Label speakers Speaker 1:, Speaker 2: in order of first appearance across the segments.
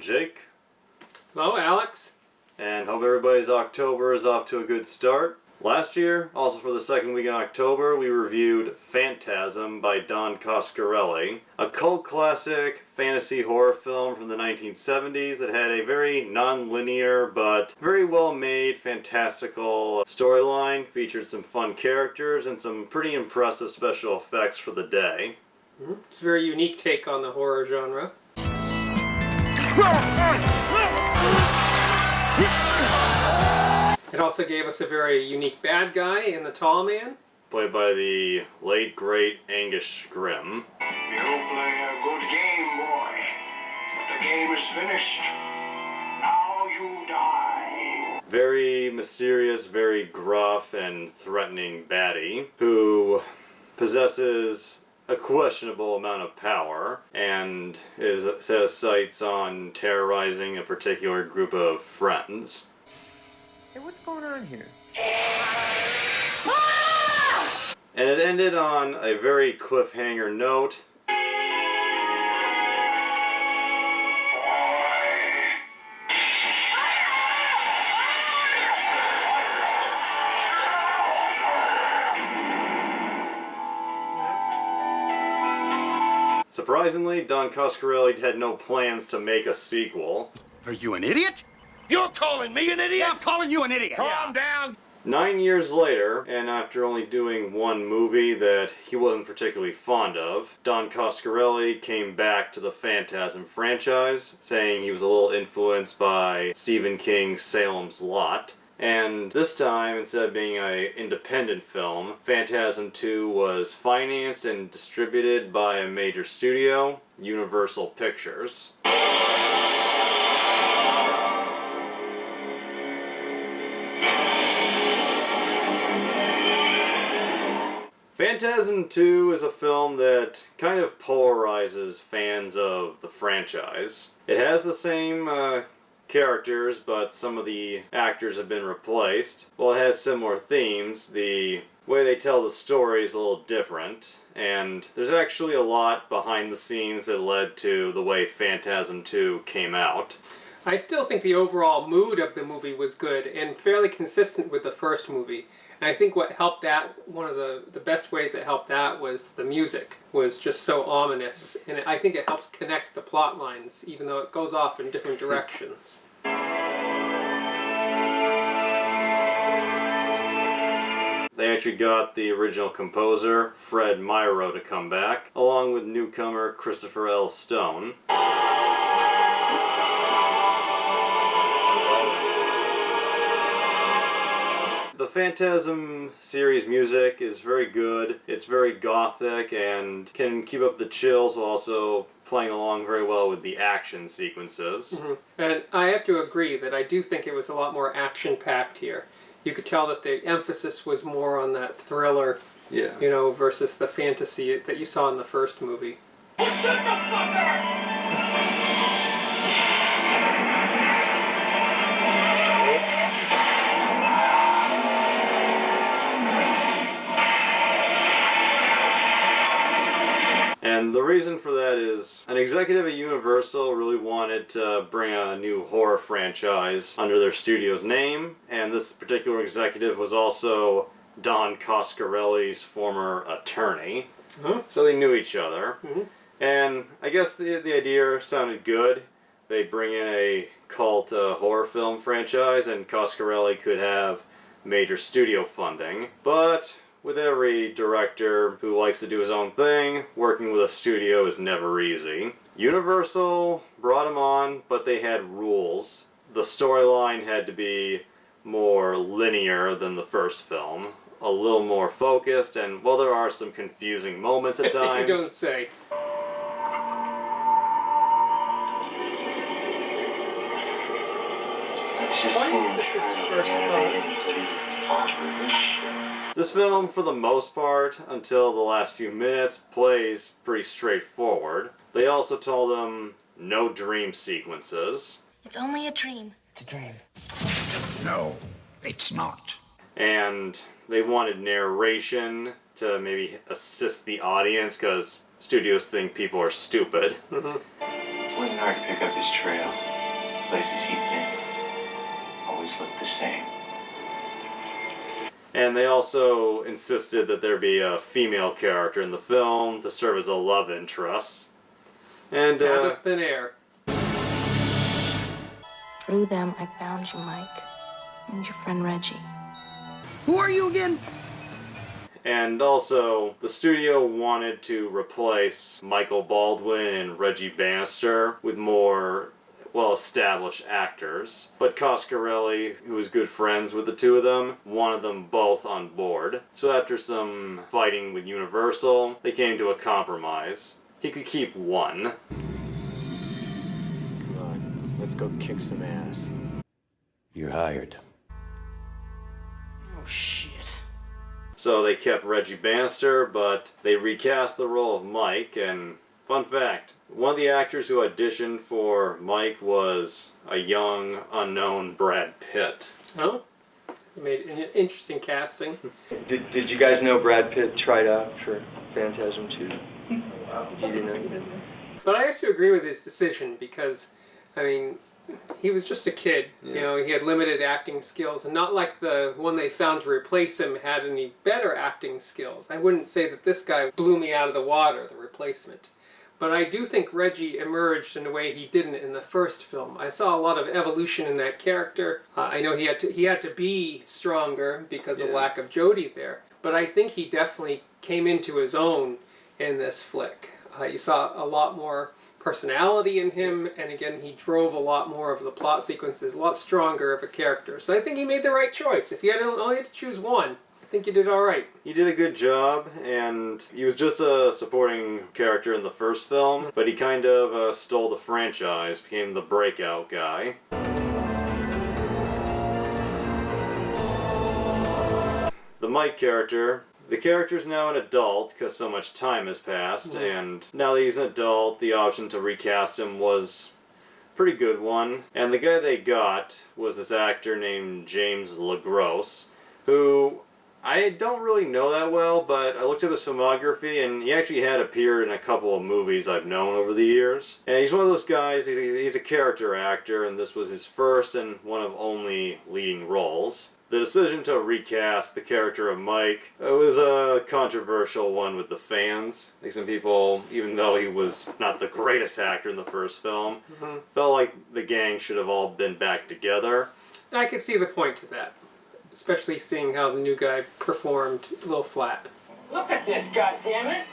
Speaker 1: I'm Jake.
Speaker 2: Hello, Alex.
Speaker 1: And hope everybody's October is off to a good start. Last year, also for the second week in October, we reviewed Phantasm by Don Coscarelli, a cult classic fantasy horror film from the 1970s that had a very non-linear but very well-made, fantastical storyline, featured some fun characters and some pretty impressive special effects for the day.
Speaker 2: It's a very unique take on the horror genre. It also gave us a very unique bad guy in the Tall Man.
Speaker 1: Played by the late, great Angus Scrimm.
Speaker 3: You play a good game, boy. But the game is finished. Now you die.
Speaker 1: Very mysterious, very gruff and threatening baddie who possesses a questionable amount of power and has sights on terrorizing a particular group of friends.
Speaker 4: Hey, what's going on here?
Speaker 1: And it ended on a very cliffhanger note. Surprisingly, Don Coscarelli had no plans to make a sequel.
Speaker 5: Are you an idiot? You're calling me an idiot? I'm calling you an idiot.
Speaker 3: Calm down.
Speaker 1: 9 years later, and after only doing one movie that he wasn't particularly fond of, Don Coscarelli came back to the Phantasm franchise, saying he was a little influenced by Stephen King's Salem's Lot. And this time, instead of being an independent film, Phantasm II was financed and distributed by a major studio, Universal Pictures. Phantasm II is a film that kind of polarizes fans of the franchise. It has the same characters, but some of the actors have been replaced. While it has similar themes, the way they tell the story is a little different, and there's actually a lot behind the scenes that led to the way Phantasm II came out.
Speaker 2: I still think the overall mood of the movie was good and fairly consistent with the first movie. And I think what helped that, one of the best ways that helped that was the music was just so ominous. And I think it helps connect the plot lines, even though it goes off in different directions.
Speaker 1: They actually got the original composer, Fred Myrow, to come back, along with newcomer Christopher L. Stone. The Phantasm series music is very good. It's very gothic and can keep up the chills while also playing along very well with the action sequences.
Speaker 2: And I have to agree that I do think it was a lot more action-packed here. You could tell that the emphasis was more on that thriller, versus the fantasy that you saw in the first movie.
Speaker 1: And the reason for that is an executive at Universal really wanted to bring a new horror franchise under their studio's name, and this particular executive was also Don Coscarelli's former attorney. So they knew each other. And I guess the idea sounded good. They bring in a cult horror film franchise, and Coscarelli could have major studio funding. But with every director who likes to do his own thing, working with a studio is never easy. Universal brought him on, but they had rules. The storyline had to be more linear than the first film, a little more focused, and while there are some confusing moments at times...
Speaker 2: You don't say. Why is this his first film?
Speaker 1: This film, for the most part, until the last few minutes, plays pretty straightforward. They also told him no dream sequences.
Speaker 6: It's only a dream.
Speaker 4: It's a dream.
Speaker 3: No, it's not.
Speaker 1: And they wanted narration to maybe assist the audience, because studios think people are stupid.
Speaker 4: Wasn't hard to pick up his trail.
Speaker 3: places he'd been always looked the same.
Speaker 1: And they also insisted that there be a female character in the film to serve as a love interest. And
Speaker 2: Out of thin air.
Speaker 6: Through them, I found you, Mike, and your friend Reggie.
Speaker 5: Who are you again?
Speaker 1: And also, the studio wanted to replace Michael Baldwin and Reggie Bannister with more well-established actors. But Coscarelli, who was good friends with the two of them, wanted them both on board. So after some fighting with Universal, they came to a compromise. He could keep one.
Speaker 4: Come on, let's go kick some ass.
Speaker 5: You're hired.
Speaker 4: Oh, shit.
Speaker 1: So they kept Reggie Bannister, but they recast the role of Mike. And fun fact, one of the actors who auditioned for Mike was a young, unknown Brad Pitt.
Speaker 2: Oh, you made an interesting casting.
Speaker 7: Did you guys know Brad Pitt tried out for Phantasm II? You didn't know?
Speaker 2: But I have to agree with his decision because, I mean, he was just a kid.
Speaker 1: Yeah.
Speaker 2: You know, he had limited acting skills, and not like the one they found to replace him had any better acting skills. I wouldn't say that this guy blew me out of the water, the replacement. But I do think Reggie emerged in a way he didn't in the first film. I saw a lot of evolution in that character. I know he had to be stronger because of the lack of Jodie there. But I think he definitely came into his own in this flick. You saw a lot more personality in him, and again, he drove a lot more of the plot sequences, a lot stronger of a character. So I think he made the right choice. If you only had to choose one, I think you did all right.
Speaker 1: He did a good job, and he was just a supporting character in the first film, but he kind of stole the franchise, became the breakout guy. The Mike character. The character's now an adult because so much time has passed, and now that he's an adult, the option to recast him was a pretty good one. And the guy they got was this actor named James LaGrosse, who I don't really know that well, but I looked up his filmography, and he actually had appeared in a couple of movies I've known over the years. And he's one of those guys, he's a character actor, and this was his first and one of only leading roles. The decision to recast the character of Mike was a controversial one with the fans. Like some people, even though he was not the greatest actor in the first film, felt like the gang should have all been back together.
Speaker 2: I could see the point to that, especially seeing how the new guy performed a little flat.
Speaker 8: Look at this, goddammit!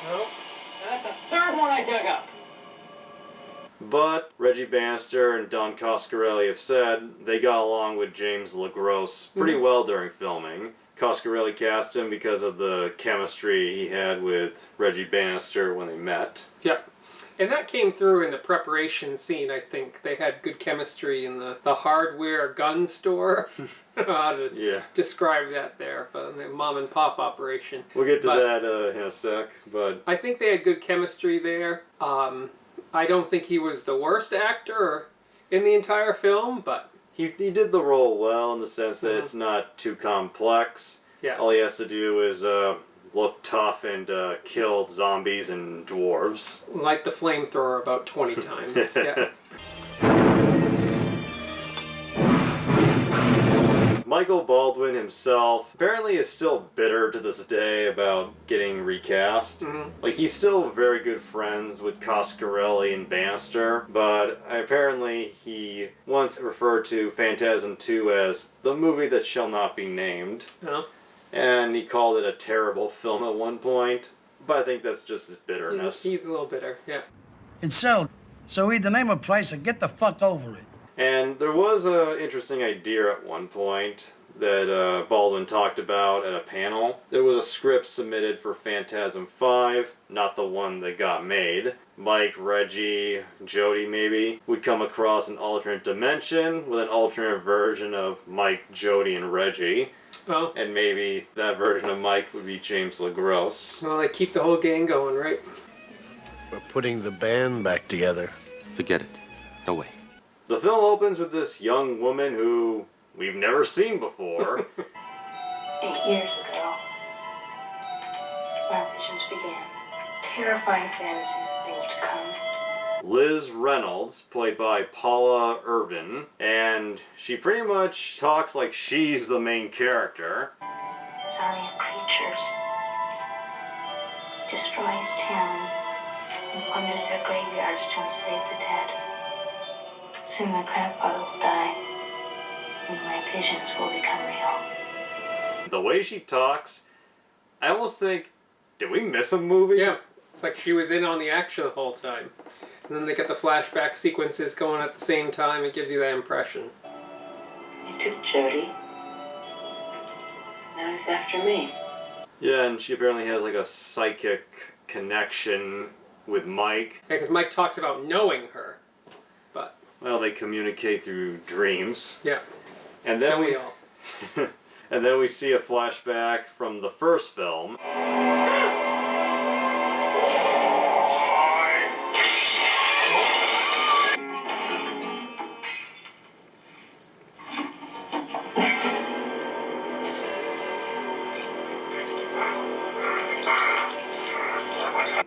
Speaker 2: No?
Speaker 8: That's the third one I dug up.
Speaker 1: But Reggie Bannister and Don Coscarelli have said they got along with James LaGrosse pretty well during filming. Coscarelli cast him because of the chemistry he had with Reggie Bannister when they met.
Speaker 2: Yep. And that came through in the preparation scene, I think. They had good chemistry in the hardware gun store. I don't know how to describe that there, but the mom and pop operation.
Speaker 1: We'll get to that in a sec, but
Speaker 2: I think they had good chemistry there. I don't think he was the worst actor in the entire film, but
Speaker 1: he did the role well in the sense that it's not too complex.
Speaker 2: yeah.
Speaker 1: All he has to do is look tough and kill zombies and dwarves.
Speaker 2: Light the flamethrower about 20 times. Yeah.
Speaker 1: Michael Baldwin himself apparently is still bitter to this day about getting recast. Like, he's still very good friends with Coscarelli and Bannister, but apparently he once referred to Phantasm II as the movie that shall not be named.
Speaker 2: Oh.
Speaker 1: And he called it a terrible film at one point, but I think that's just his bitterness.
Speaker 2: He's a little bitter, yeah.
Speaker 9: It's settled. So either name a price or get the fuck over it.
Speaker 1: And there was an interesting idea at one point that Baldwin talked about at a panel. There was a script submitted for Phantasm V, not the one that got made. Mike, Reggie, Jodie maybe, would come across an alternate dimension with an alternate version of Mike, Jodie, and Reggie.
Speaker 2: Oh.
Speaker 1: And maybe that version of Mike would be James LaGrosse.
Speaker 2: Well, they keep the whole gang going, right?
Speaker 5: We're putting the band back together.
Speaker 10: Forget it. No way.
Speaker 1: The film opens with this young woman who we've never seen before.
Speaker 6: 8 years ago, my visions began. Terrifying fantasies of things to come.
Speaker 1: Liz Reynolds, played by Paula Irvin, and she pretty much talks like she's the main character.
Speaker 6: This army of creatures destroys town and plunders their graveyards to enslave the dead. Soon my grandfather will die, and my visions will become real.
Speaker 1: The way she talks, I almost think, did we miss a movie?
Speaker 2: Yeah, it's like she was in on the action the whole time. And then they get the flashback sequences going at the same time. It gives you that impression.
Speaker 6: You took Jody. Now he's after me.
Speaker 1: Yeah, and she apparently has like a psychic connection with Mike.
Speaker 2: Yeah, because Mike talks about knowing her. But
Speaker 1: Well, they communicate through dreams.
Speaker 2: yeah,
Speaker 1: And then
Speaker 2: don't we all?
Speaker 1: And then we see a flashback from the first film.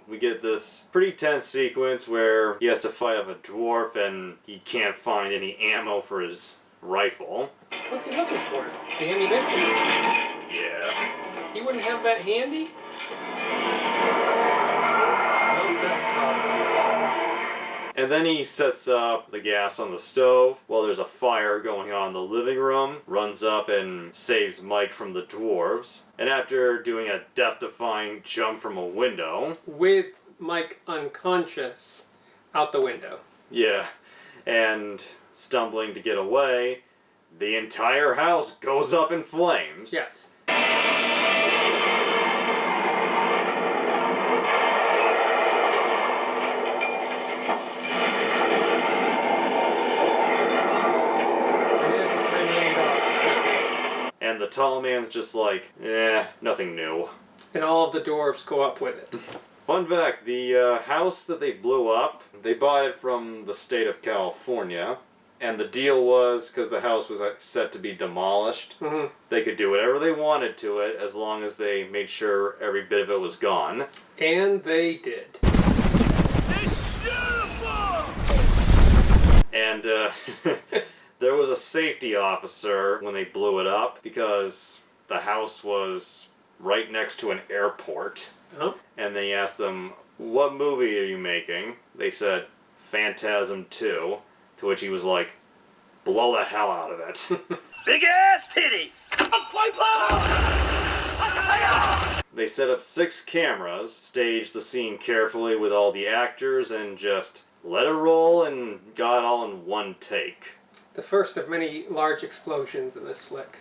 Speaker 1: We get this pretty tense sequence where he has to fight off a dwarf and he can't find any ammo for his rifle.
Speaker 2: What's he looking for? The ammunition.
Speaker 1: Yeah.
Speaker 2: He wouldn't have that handy? Nope, that's a problem.
Speaker 1: And then he sets up the gas on the stove while there's a fire going on in the living room, runs up and saves Mike from the dwarves. And after doing a death-defying jump from a window...
Speaker 2: With Mike unconscious out the window.
Speaker 1: Yeah. And stumbling to get away, the entire house goes up in flames.
Speaker 2: Yes.
Speaker 1: And the tall man's just like, nothing new.
Speaker 2: And all of the dwarves go up with it.
Speaker 1: Fun fact, the house that they blew up, they bought it from the state of California. And the deal was, because the house was set to be demolished, they could do whatever they wanted to it as long as they made sure every bit of it was gone.
Speaker 2: And they did.
Speaker 1: And there was a safety officer when they blew it up because the house was right next to an airport.
Speaker 2: Oh.
Speaker 1: And they asked them, what movie are you making? They said, Phantasm II. To which he was like, blow the hell out of it.
Speaker 5: Big ass titties!
Speaker 1: They set up 6 cameras, staged the scene carefully with all the actors, and just let it roll and got it all in one take.
Speaker 2: The first of many large explosions in this flick.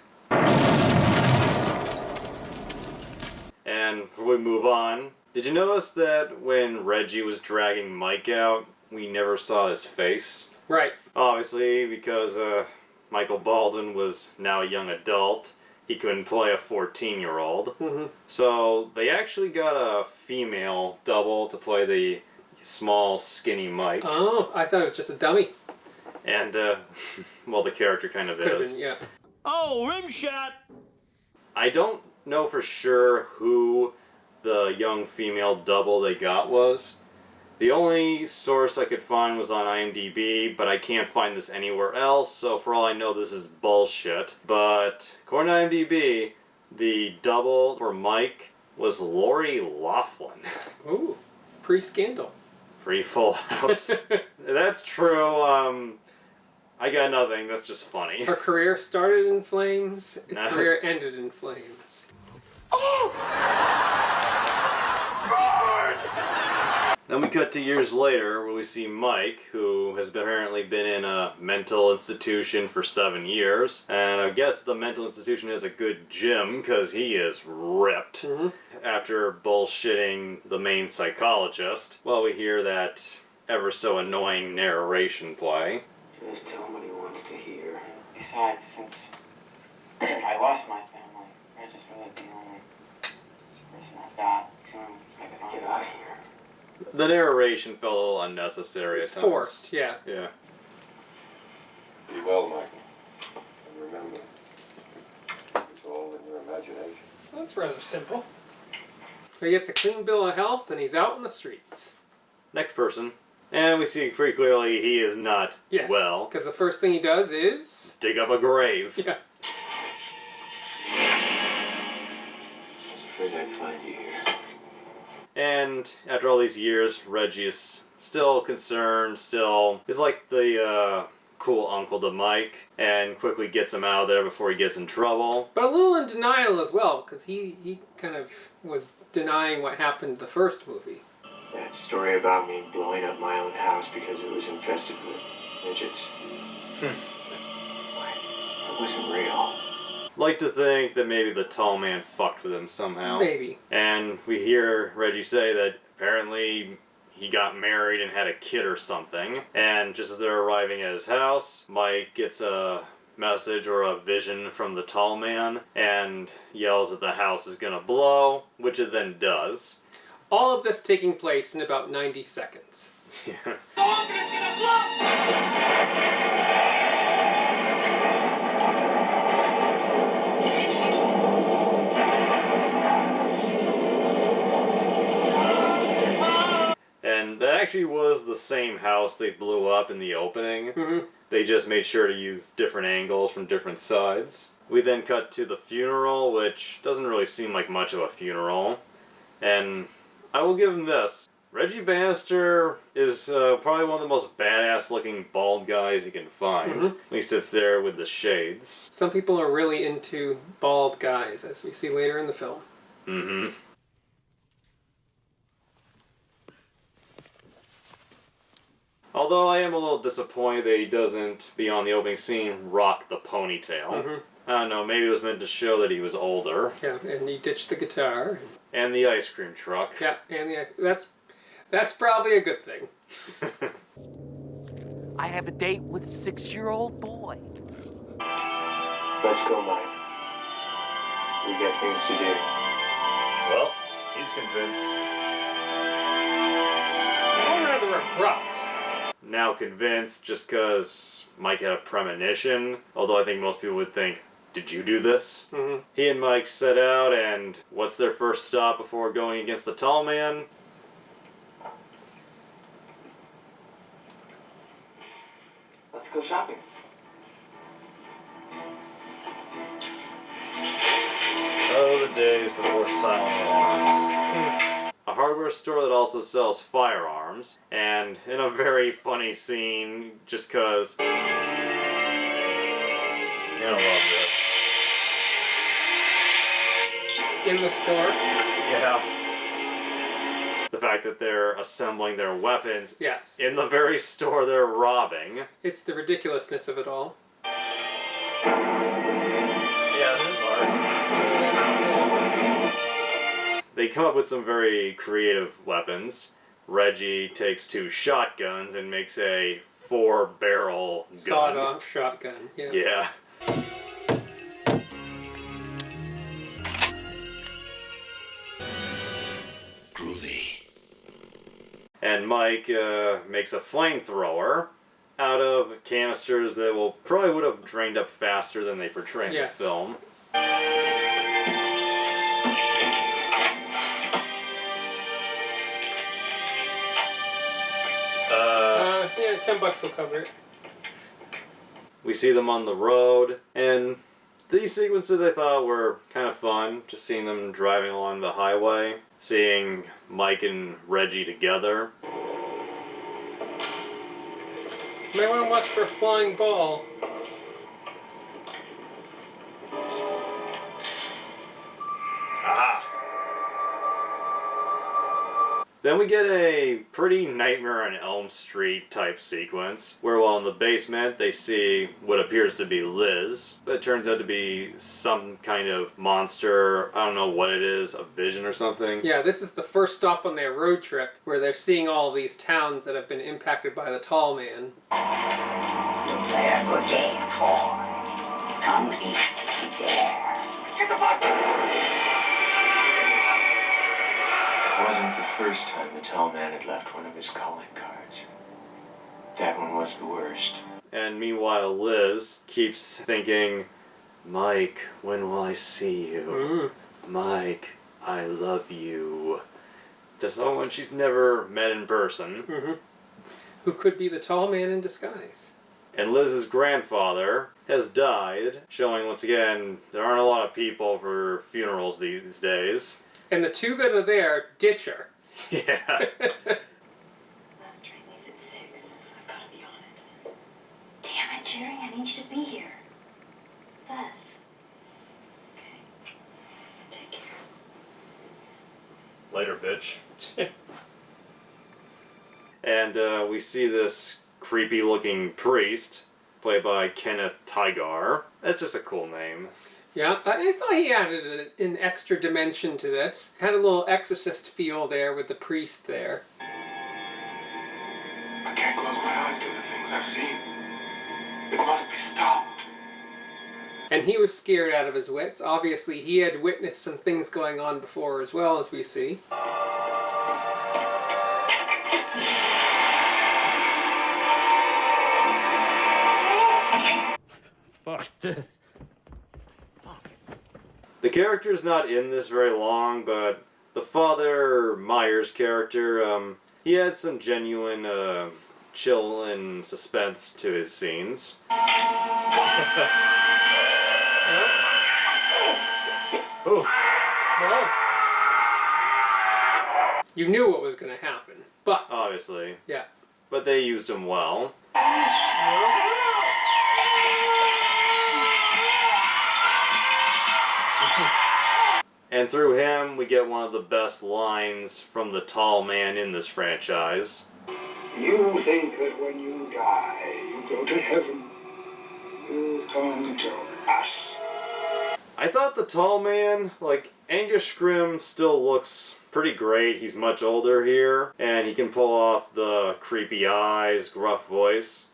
Speaker 1: And before we move on, did you notice that when Reggie was dragging Mike out, we never saw his face?
Speaker 2: Right.
Speaker 1: Obviously, because Michael Baldwin was now a young adult, he couldn't play a 14-year-old. So they actually got a female double to play the small, skinny Mike.
Speaker 2: Oh, I thought it was just a dummy.
Speaker 1: And, well, the character kind of
Speaker 2: Could have
Speaker 1: is.
Speaker 2: been, yeah.
Speaker 5: Oh, rim shot!
Speaker 1: I don't know for sure who the young female double they got was. The only source I could find was on IMDb, but I can't find this anywhere else, so for all I know this is bullshit. But according to IMDb, the double for Mike was Lori Loughlin.
Speaker 2: Ooh, pre-scandal.
Speaker 1: Free Full House. That's true. I got nothing, that's just funny.
Speaker 2: Her career started in flames, her career ended in flames.
Speaker 1: Then we cut to years later where we see Mike, who has apparently been in a mental institution for 7 years. And I guess the mental institution is a good gym because he is ripped. After bullshitting the main psychologist, well, we hear that ever so annoying narration play.
Speaker 11: Just tell him what he wants to hear. Besides, since I lost my family, I just really the only person I've got. So I gotta get out of here.
Speaker 1: The narration felt a little unnecessary
Speaker 2: It's
Speaker 1: at times.
Speaker 2: forced, yeah.
Speaker 1: Yeah.
Speaker 12: Be well, Michael. And remember, it's all in your imagination.
Speaker 2: That's rather simple. So he gets a clean bill of health and he's out in the streets.
Speaker 1: Next person. And we see pretty clearly he is not well.
Speaker 2: Because the first thing he does is...
Speaker 1: dig up a grave.
Speaker 2: Yeah.
Speaker 12: I was afraid I'd find you here.
Speaker 1: And after all these years, Reggie is still concerned, still is like the cool uncle to Mike, and quickly gets him out of there before he gets in trouble.
Speaker 2: But a little in denial as well, because he kind of was denying what happened the first movie.
Speaker 13: That story about me blowing up my own house because it was infested with midgets. It wasn't real.
Speaker 1: Like to think that maybe the tall man fucked with him somehow.
Speaker 2: Maybe.
Speaker 1: And we hear Reggie say that apparently he got married and had a kid or something. And just as they're arriving at his house, Mike gets a message or a vision from the tall man and yells that the house is gonna blow, which it then does.
Speaker 2: All of this taking place in about 90 seconds.
Speaker 1: Yeah. And that actually was the same house they blew up in the opening.
Speaker 2: Mm-hmm.
Speaker 1: They just made sure to use different angles from different sides. We then cut to the funeral, which doesn't really seem like much of a funeral. And I will give him this. Reggie Bannister is probably one of the most badass looking bald guys you can find.
Speaker 2: Mm-hmm.
Speaker 1: He sits there with the shades.
Speaker 2: Some people are really into bald guys, as we see later in the film.
Speaker 1: Mm-hmm. Although I am a little disappointed that he doesn't, beyond the opening scene, rock the ponytail.
Speaker 2: Mm-hmm.
Speaker 1: I don't know, maybe it was meant to show that he was older.
Speaker 2: Yeah, and he ditched the guitar.
Speaker 1: And the ice cream truck.
Speaker 2: Yeah, and that's probably a good thing.
Speaker 5: I have a date with a 6-year-old boy.
Speaker 13: Let's go, Mike. We got things to do.
Speaker 1: Well, he's convinced.
Speaker 2: It's all rather abrupt.
Speaker 1: Now convinced just because Mike had a premonition, although I think most people would think, did you do this?
Speaker 2: Mm-hmm.
Speaker 1: He and Mike set out, and what's their first stop before going against the tall man?
Speaker 11: Let's go shopping.
Speaker 1: Oh, the days before silent alarms. A hardware store that also sells firearms, and in a very funny scene, just cause you're gonna love this.
Speaker 2: In the store?
Speaker 1: Yeah. The fact that they're assembling their weapons
Speaker 2: Yes.
Speaker 1: in the very store they're robbing.
Speaker 2: It's the ridiculousness of it all.
Speaker 1: Yeah, smart. They come up with some very creative weapons. Reggie takes 2 shotguns and makes a 4-barrel gun.
Speaker 2: Sawed-off shotgun. Yeah.
Speaker 1: Yeah.
Speaker 5: Groovy.
Speaker 1: And Mike makes a flamethrower out of canisters that probably would have drained up faster than they portray in the film.
Speaker 2: Yeah, $10 will cover it.
Speaker 1: We see them on the road, and these sequences I thought were kind of fun, just seeing them driving along the highway, seeing Mike and Reggie together.
Speaker 2: You might want to watch for a flying ball.
Speaker 1: Aha! Then we get a pretty Nightmare on Elm Street type sequence, where while in the basement they see what appears to be Liz, but it turns out to be some kind of monster, I don't know what it is, a vision or something.
Speaker 2: Yeah, this is the first stop on their road trip, where they're seeing all these towns that have been impacted by the tall man.
Speaker 6: To play a good game, boy. Come east if you dare.
Speaker 11: Get the fuck!
Speaker 13: It wasn't the first time the tall man had left one of his calling cards. That one was the worst.
Speaker 1: And meanwhile, Liz keeps thinking, Mike, when will I see you? Mike, I love you. To someone she's never met in person.
Speaker 2: who could be the tall man in disguise.
Speaker 1: And Liz's grandfather has died, showing once again there aren't a lot of people for funerals these days.
Speaker 2: And the two that are there ditch her.
Speaker 1: Yeah.
Speaker 6: Last train leaves at 6. I've got to be on it. Damn it, Jerry, I need you to be here. Thus. Okay. Take care.
Speaker 1: Later, bitch. And we see this creepy-looking priest, played by Kenneth Tygar. That's just a cool name.
Speaker 2: Yeah, I thought he added an extra dimension to this. Had a little exorcist feel there with the priest there.
Speaker 13: I can't close my eyes to the things I've seen. It must be stopped.
Speaker 2: And he was scared out of his wits. Obviously, he had witnessed some things going on before as well, as we see.
Speaker 4: Fuck this.
Speaker 1: The character's not in this very long, but the Father Myers character, he had some genuine chill and suspense to his scenes.
Speaker 2: Oh. Well, you knew what was going to happen, but...
Speaker 1: Obviously.
Speaker 2: Yeah.
Speaker 1: But they used him well. And through him, we get one of the best lines from the tall man in this franchise.
Speaker 3: You think that when you die, you go to heaven. You come to us.
Speaker 1: I thought the tall man, like, Angus Scrimm still looks pretty great. He's much older here, and he can pull off the creepy eyes, gruff voice.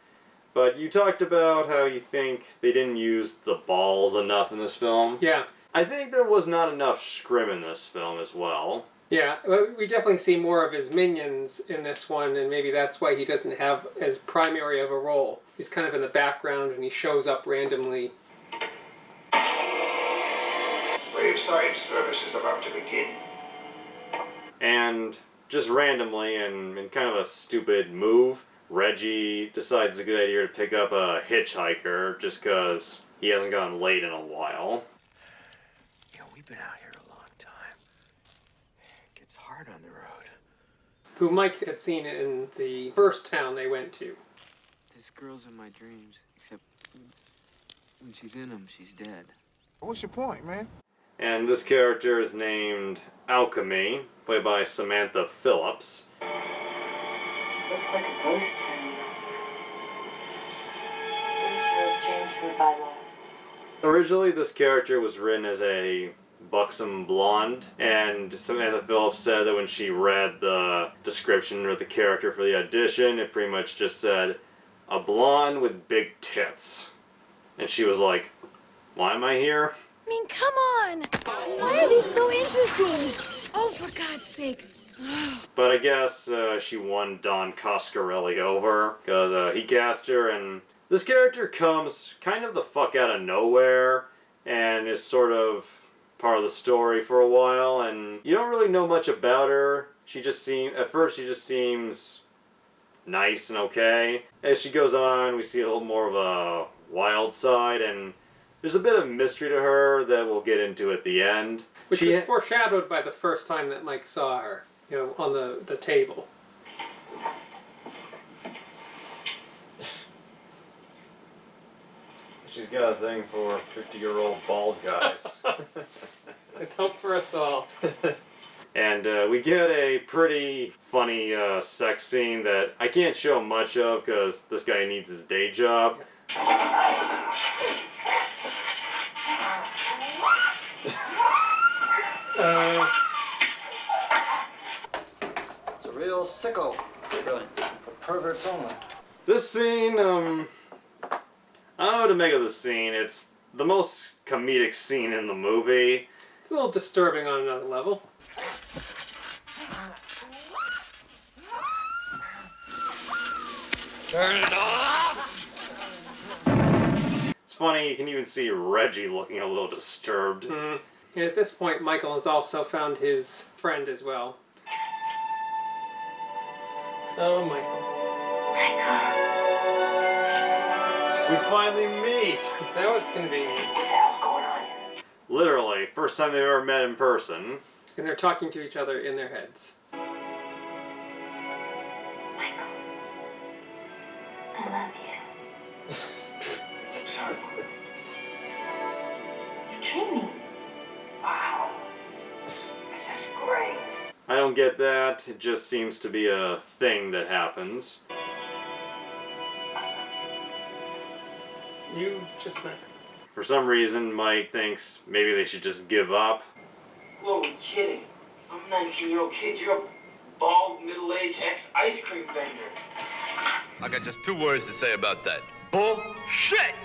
Speaker 1: But you talked about how you think they didn't use the balls enough in this film.
Speaker 2: Yeah.
Speaker 1: I think there was not enough Scrimm in this film as well.
Speaker 2: Yeah, we definitely see more of his minions in this one, and maybe that's why he doesn't have as primary of a role. He's kind of in the background, and he shows up randomly.
Speaker 3: Graveside service is about to begin.
Speaker 1: And just randomly, and in kind of a stupid move, Reggie decides it's a good idea to pick up a hitchhiker just because he hasn't gotten laid in a while.
Speaker 4: You know, we've been out here a long time. It gets hard on the road.
Speaker 2: Who Mike had seen in the first town they went to.
Speaker 14: This girl's in my dreams, except when she's in them, she's dead.
Speaker 3: What's your point, man?
Speaker 1: And this character is named Alchemy, played by Samantha Phillips.
Speaker 6: Looks like a ghost town. Pretty sure of James since I left.
Speaker 1: Originally, this character was written as a buxom blonde, and Samantha Phillips said that when she read the description or the character for the audition, it pretty much just said, a blonde with big tits. And she was like, why am I here?
Speaker 15: I mean, come on! Why are these so interesting? Oh, for God's sake.
Speaker 1: But I guess she won Don Coscarelli over, because he cast her, and this character comes kind of the fuck out of nowhere, and is sort of part of the story for a while, and you don't really know much about her. At first she just seems nice and okay. As she goes on, we see a little more of a wild side, and there's a bit of mystery to her that we'll get into at the end.
Speaker 2: Which was foreshadowed by the first time that Mike saw her, you know, on the table.
Speaker 1: She's got a thing for 50-year-old bald guys.
Speaker 2: Let's hope for us all.
Speaker 1: And we get a pretty funny sex scene that I can't show much of because this guy needs his day job.
Speaker 16: It's a real sicko. Really. For perverts only.
Speaker 1: This scene, I don't know what to make of this scene. It's the most comedic scene in the movie.
Speaker 2: It's a little disturbing on another level.
Speaker 5: Turn it off!
Speaker 1: It's funny, you can even see Reggie looking a little disturbed.
Speaker 2: And at this point, Michael has also found his friend as well. Oh, Michael.
Speaker 1: We finally meet!
Speaker 2: That was convenient.
Speaker 3: What the hell's going on here?
Speaker 1: Literally, first time they've ever met in person.
Speaker 2: And they're talking to each other in their heads.
Speaker 6: Michael, I love you.
Speaker 13: Sorry.
Speaker 6: You're dreaming.
Speaker 3: Wow. This is great.
Speaker 1: I don't get that. It just seems to be a thing that happens.
Speaker 2: You just met.
Speaker 1: For some reason, Mike thinks maybe they should just give up.
Speaker 11: Whoa, we kidding. I'm a 19-year-old kid. You're a bald, middle-aged ex-ice cream vendor.
Speaker 5: I got just 2 words to say about that. Bullshit!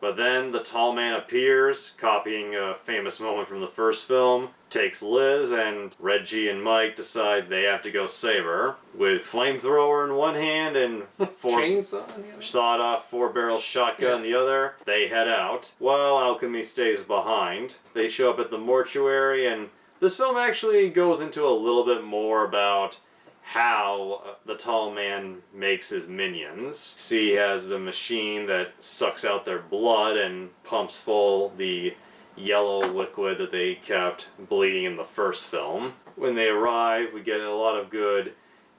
Speaker 1: But then the tall man appears, copying a famous moment from the first film, takes Liz, and Reggie and Mike decide they have to go save her. With flamethrower in one hand and
Speaker 2: chainsaw in the other.
Speaker 1: sawed-off 4-barrel shotgun in the other, they head out, while Alchemy stays behind. They show up at the mortuary, and this film actually goes into a little bit more about how the tall man makes his minions. See, he has the machine that sucks out their blood and pumps full the yellow liquid that they kept bleeding in the first film. When they arrive, we get a lot of good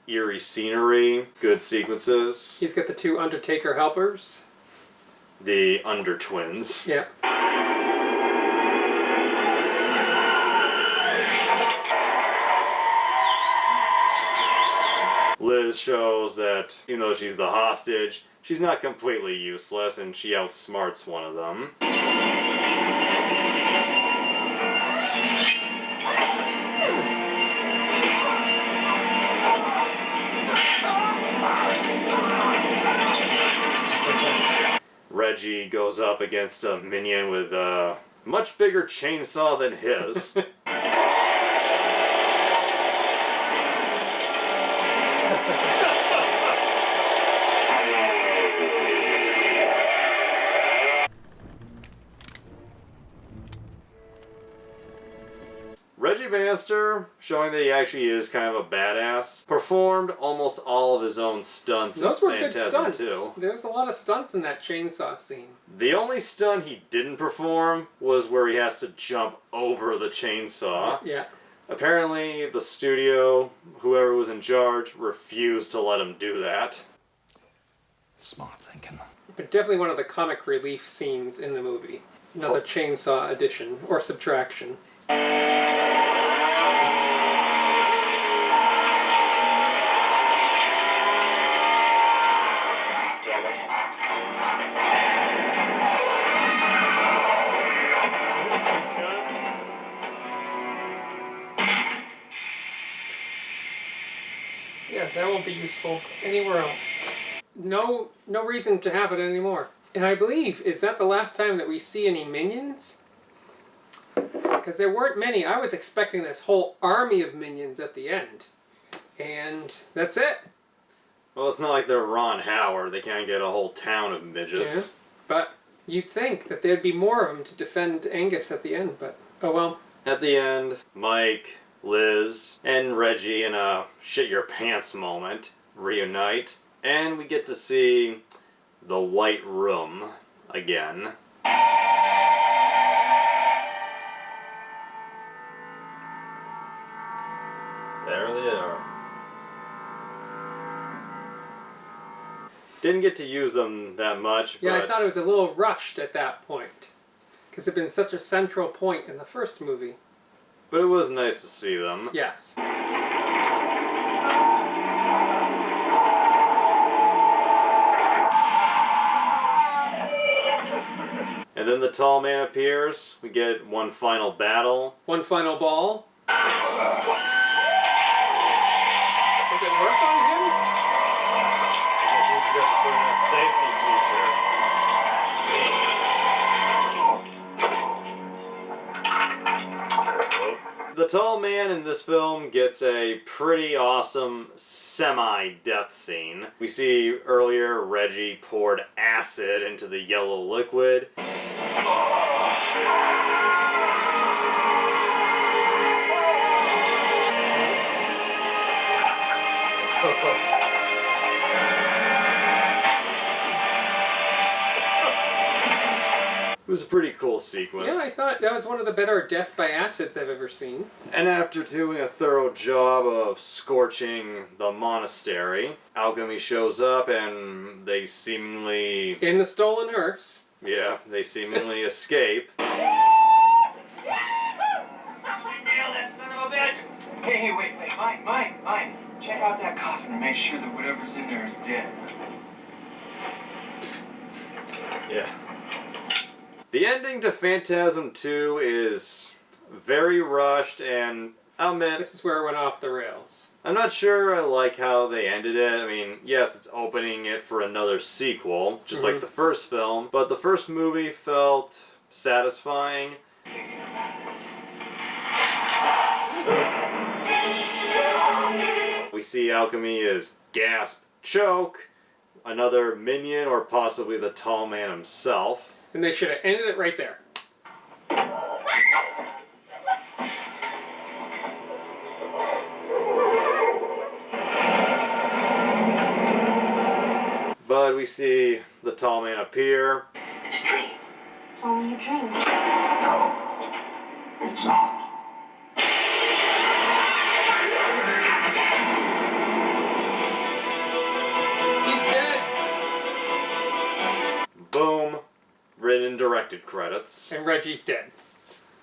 Speaker 1: eerie scenery, good sequences.
Speaker 2: He's got the 2 Undertaker helpers.
Speaker 1: The Under Twins.
Speaker 2: Yeah.
Speaker 1: Liz shows that even though she's the hostage, she's not completely useless, and she outsmarts one of them. Reggie goes up against a minion with a much bigger chainsaw than his. Reggie Bannister, showing that he actually is kind of a badass, performed almost all of his own stunts
Speaker 2: Those
Speaker 1: in
Speaker 2: were good
Speaker 1: Phantasm
Speaker 2: stunts.
Speaker 1: II.
Speaker 2: There's a lot of stunts in that chainsaw scene.
Speaker 1: The only stunt he didn't perform was where he has to jump over the chainsaw.
Speaker 2: Yeah.
Speaker 1: Apparently, the studio, whoever was in charge, refused to let him do that.
Speaker 9: Smart thinking.
Speaker 2: But definitely one of the comic relief scenes in the movie. Another chainsaw addition or subtraction. Yeah, that won't be useful anywhere else. No reason to have it anymore. And I believe, is that the last time that we see any minions? Because there weren't many. I was expecting this whole army of minions at the end. And that's it.
Speaker 1: Well, it's not like they're Ron Howard. They can't get a whole town of midgets.
Speaker 2: Yeah. But you'd think that there'd be more of them to defend Angus at the end, but oh well.
Speaker 1: At the end, Mike, Liz, and Reggie in a shit-your-pants moment reunite. And we get to see the White Room again. There they are. Didn't get to use them that much,
Speaker 2: Yeah,
Speaker 1: but
Speaker 2: I thought it was a little rushed at that point. Because it'd been such a central point in the first movie.
Speaker 1: But it was nice to see them.
Speaker 2: Yes.
Speaker 1: And then the tall man appears. We get one final battle.
Speaker 2: One final ball. Does it work on him?
Speaker 1: I guess we forgot to put in a safety feature. The tall man in this film gets a pretty awesome semi-death scene. We see earlier Reggie poured acid into the yellow liquid. a pretty cool sequence.
Speaker 2: Yeah, I thought that was one of the better death by acids I've ever seen.
Speaker 1: And after doing a thorough job of scorching the monastery, Alchemy shows up and they seemingly...
Speaker 2: In the stolen hearse.
Speaker 1: Yeah, they seemingly escape.
Speaker 13: Hey, wait, Mike. Check out that coffin and make sure that whatever's in there is dead.
Speaker 1: Yeah. The ending to Phantasm II is very rushed, and I'll admit...
Speaker 2: This is where it went off the rails.
Speaker 1: I'm not sure I like how they ended it. I mean, yes, it's opening it for another sequel, just like the first film, but the first movie felt satisfying. We see Alchemy is gasp, choke, another minion, or possibly the tall man himself.
Speaker 2: And they should have ended it right there.
Speaker 1: But we see the tall man appear.
Speaker 6: It's a dream. It's only a dream.
Speaker 3: No, it's not.
Speaker 2: He's dead.
Speaker 1: Boom. Written and directed credits.
Speaker 2: And Reggie's dead.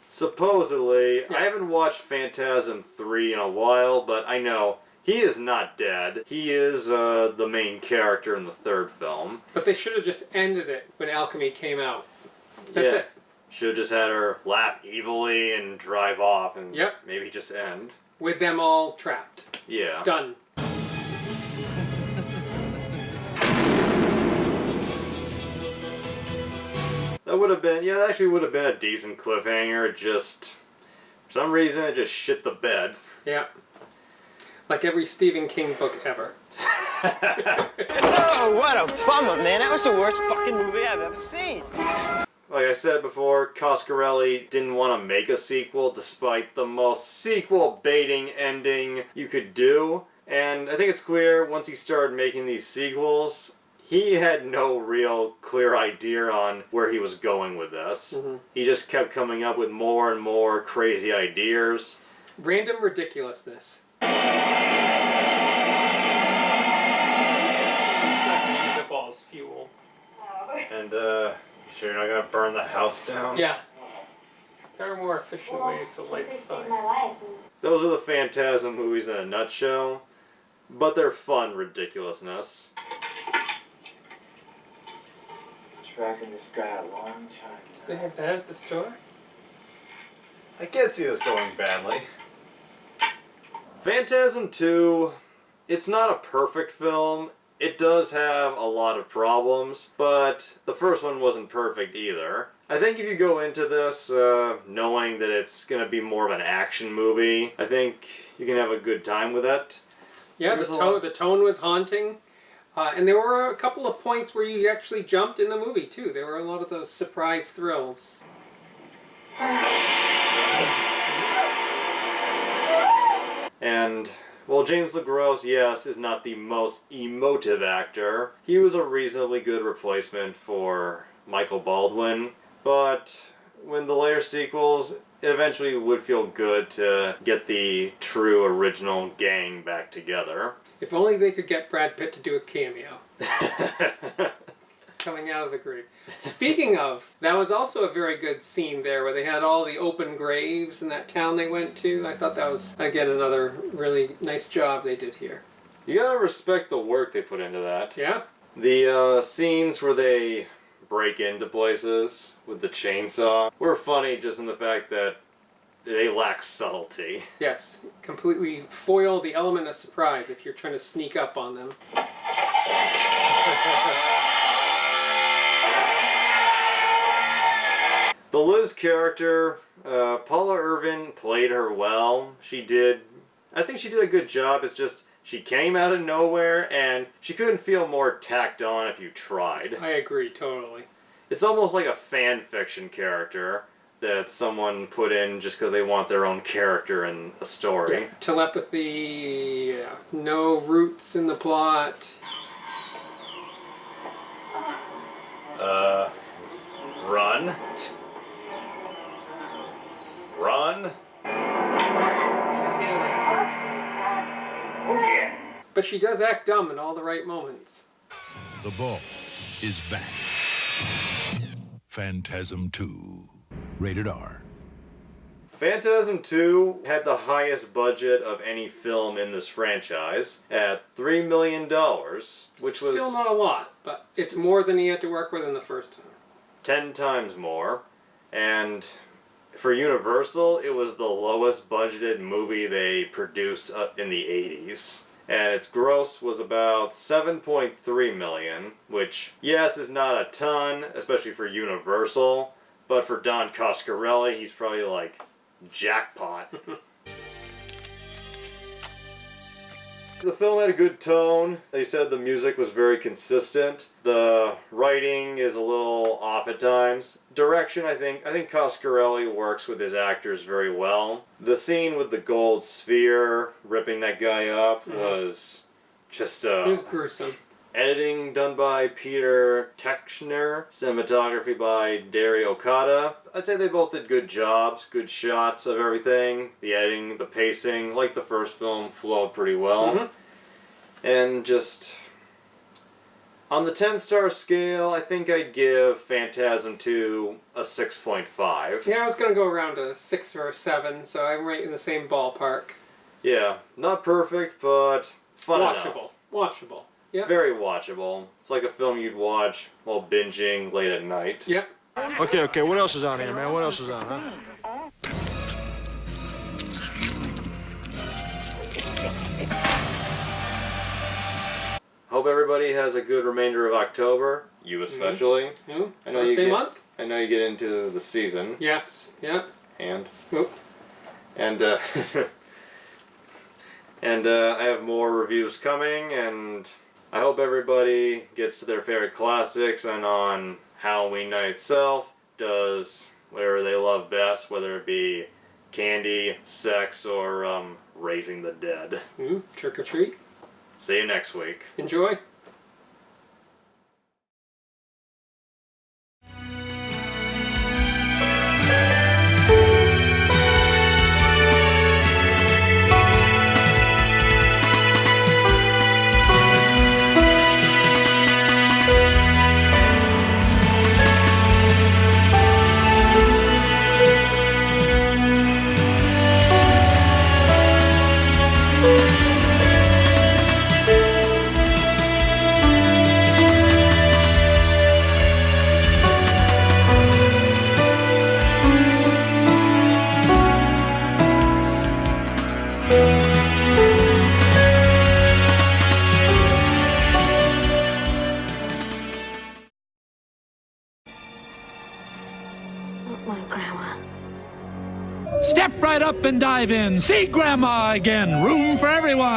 Speaker 1: Supposedly, I haven't watched Phantasm 3 in a while, but I know he is not dead. He is the main character in the third film.
Speaker 2: But they should have just ended it when Alchemy came out. That's it.
Speaker 1: Should have just had her laugh evilly and drive off and maybe just end.
Speaker 2: With them all trapped.
Speaker 1: Yeah.
Speaker 2: Done.
Speaker 1: That would have been, that actually would have been a decent cliffhanger, just, for some reason it just shit the bed.
Speaker 2: Yeah. Like every Stephen King book ever.
Speaker 8: Oh, what a bummer, man. That was the worst fucking movie I've ever seen.
Speaker 1: Like I said before, Coscarelli didn't want to make a sequel despite the most sequel-baiting ending you could do. And I think it's clear, once he started making these sequels, he had no real clear idea on where he was going with this. He just kept coming up with more and more crazy ideas.
Speaker 2: Random ridiculousness. Use up all his fuel.
Speaker 1: And, sure you're not gonna burn the house down?
Speaker 2: Yeah. There are more efficient ways to light the fire.
Speaker 1: Those are the Phantasm movies in a nutshell, but they're fun ridiculousness.
Speaker 13: Tracking this guy a long time.
Speaker 2: Did they have that at the store?
Speaker 1: I can't see this going badly. Phantasm II, it's not a perfect film. It does have a lot of problems, but the first one wasn't perfect either. I think if you go into this knowing that it's going to be more of an action movie, I think you can have a good time with it.
Speaker 2: Yeah, the tone was haunting. And there were a couple of points where you actually jumped in the movie, too. There were a lot of those surprise thrills.
Speaker 1: And, well, James LeGros, yes, is not the most emotive actor. He was a reasonably good replacement for Michael Baldwin. But when the later sequels, it eventually would feel good to get the true original gang back together.
Speaker 2: If only they could get Brad Pitt to do a cameo. Coming out of the grave. Speaking of, that was also a very good scene there where they had all the open graves in that town they went to. I thought that was, again, another really nice job they did here.
Speaker 1: You gotta respect the work they put into that.
Speaker 2: Yeah.
Speaker 1: The scenes where they break into places with the chainsaw were funny just in the fact that they lack subtlety.
Speaker 2: Yes, completely foil the element of surprise if you're trying to sneak up on them.
Speaker 1: The Liz character, Paula Irvin played her well. I think she did a good job. It's just, she came out of nowhere and she couldn't feel more tacked on if you tried.
Speaker 2: I agree, totally.
Speaker 1: It's almost like a fan fiction character that someone put in just because they want their own character in a story.
Speaker 2: Yeah. Telepathy, no roots in the plot.
Speaker 1: Run. Run.
Speaker 2: She's getting like... But she does act dumb in all the right moments.
Speaker 17: The ball is back. Phantasm II. Rated R.
Speaker 1: Phantasm II had the highest budget of any film in this franchise at $3 million, which was...
Speaker 2: Still not a lot, but it's more than he had to work with in the first time.
Speaker 1: 10 times more. And for Universal, it was the lowest budgeted movie they produced in the 80s. And its gross was about $7.3 million, which, yes, is not a ton, especially for Universal, but for Don Coscarelli, he's probably like, jackpot. The film had a good tone. They said the music was very consistent. The writing is a little off at times. Direction, I think Coscarelli works with his actors very well. The scene with the gold sphere ripping that guy up was just
Speaker 2: it was gruesome.
Speaker 1: Editing done by Peter Techner, cinematography by Dario Okada. I'd say they both did good jobs, good shots of everything. The editing, the pacing, like the first film, flowed pretty well. And just, on the 10-star scale, I think I'd give Phantasm II a 6.5.
Speaker 2: Yeah, I was going to go around a 6 or a 7, so I'm right in the same ballpark.
Speaker 1: Yeah, not perfect, but fun enough.
Speaker 2: Watchable. Yep.
Speaker 1: Very watchable. It's like a film you'd watch while binging late at night.
Speaker 2: Yep.
Speaker 18: Okay, what else is on here, man? What else is on, huh?
Speaker 1: Hope everybody has a good remainder of October. You especially. I know you
Speaker 2: month?
Speaker 1: I know you get into the season.
Speaker 2: Yes. Yeah.
Speaker 1: And.
Speaker 2: Oop.
Speaker 1: And and I have more reviews coming, and I hope everybody gets to their favorite classics and on Halloween night itself does whatever they love best, whether it be candy, sex, or raising the dead.
Speaker 2: Trick or treat.
Speaker 1: See you next week.
Speaker 2: Enjoy.
Speaker 19: Step right up and dive in. See Grandma again. Room for everyone.